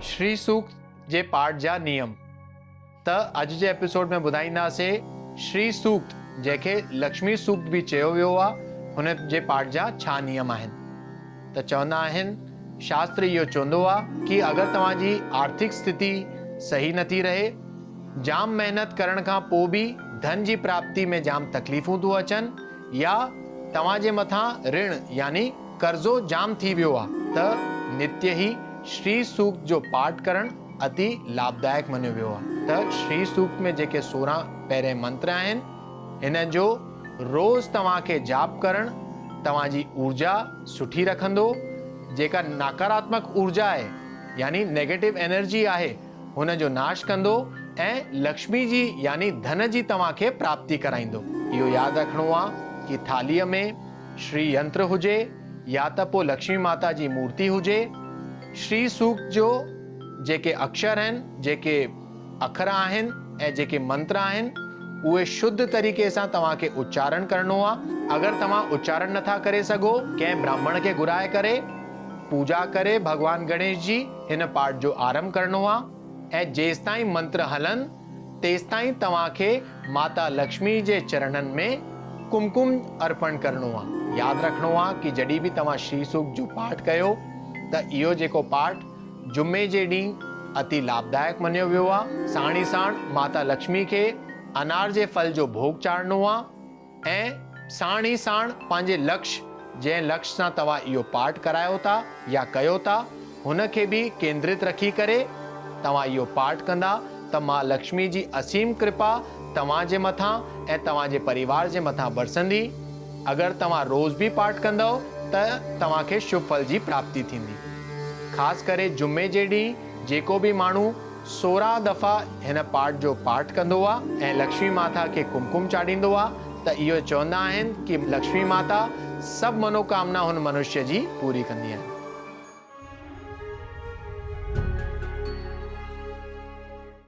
श्री सूक्त जे पाठ जा नियम त अॼु जे एपिसोड में ॿुधाईंदासीं श्री सूक्त जंहिंखे लक्ष्मी सूक्त बि चयो वियो आहे हुन जे पाठ जा छा नियम आहिनि। त चवंदा आहिनि शास्त्र इहो चवंदो आहे कि अगरि तव्हांजी आर्थिक स्थिति सही नथी रहे, जाम मेहनत करण खां पोइ बि धन जी प्राप्ति में जाम तकलीफ़ूं थियूं अचनि या तव्हांजे मथां ऋण यानी कर्ज़ो जाम थी वियो आहे त नित्य ही श्री सूक्त जो पाठ करण अति लाभदायक मञियो वियो आहे। त श्री सूक्त में जेके 16 पहिरें मंत्र आहिनि हिन जो रोज़ तव्हांखे जाप करण तव्हांजी ऊर्जा सुठी रखंदो। जेका नकारात्मक ऊर्जा आहे यानी नेगेटिव एनर्जी आहे हुन जो नाश कंदो ऐं लक्ष्मी जी यानी धन जी तव्हांखे प्राप्ति कराईंदो। इहो यादि रखिणो आहे कि थालीअ में श्री यंत्र हुजे या त पोइ लक्ष्मी माता जी मूर्ति हुजे। श्री सूक्त जो जेके अक्षर आहिनि, जेके अखर आहिनि ऐं जेके मंत्र आहिनि उहे शुद्ध तरीक़े सां तव्हांखे उच्चारण करणो आहे। अगरि तव्हां उच्चारण नथा करे सघो, कंहिं ब्राह्मण खे घुराए करे पूजा करे भगवान गणेश जी हिन पाठ जो आरंभ करणो आहे ऐं जेसिताईं मंत्र हलनि तेसिताईं तव्हांखे माता लक्ष्मी जे चरणनि में कुमकुम अर्पण करणो आहे। यादि रखिणो आहे कि जॾहिं बि तव्हां श्री सूक्त जो पाठ कयो त इहो जेको पाठ जुमे जे ॾींहुं अति लाभदायक मञियो वियो आहे। साण ई साण माता लक्ष्मी खे अनार जे फल जो भोग चाढ़णो आहे ऐं साण ई साण पंहिंजे लक्ष्य जंहिं लक्ष्य सां तव्हां इहो पाठ करायो था या कयो था हुनखे बि केंद्रित रखी करे तव्हां इहो पाठ कंदा त मां लक्ष्मी जी असीम कृपा तव्हांजे मथां ऐं तव्हांजे परिवार जे मथां बरसंदी। अगरि तव्हां रोज़ बि पाठ कंदव त तव्हांखे शुभ फल जी प्राप्ति थींदी। ख़ासि करे जुमे जे ॾींहुं जेको बि माण्हू 16 दफ़ा हिन पाठ जो पाठ कंदो आहे ऐं लक्ष्मी माता खे कुमकुम चाढ़ींदो आहे त इहो चवंदा आहिनि कि लक्ष्मी माता सभु मनोकामना हुन मनुष्य जी पूरी कंदी आहिनि।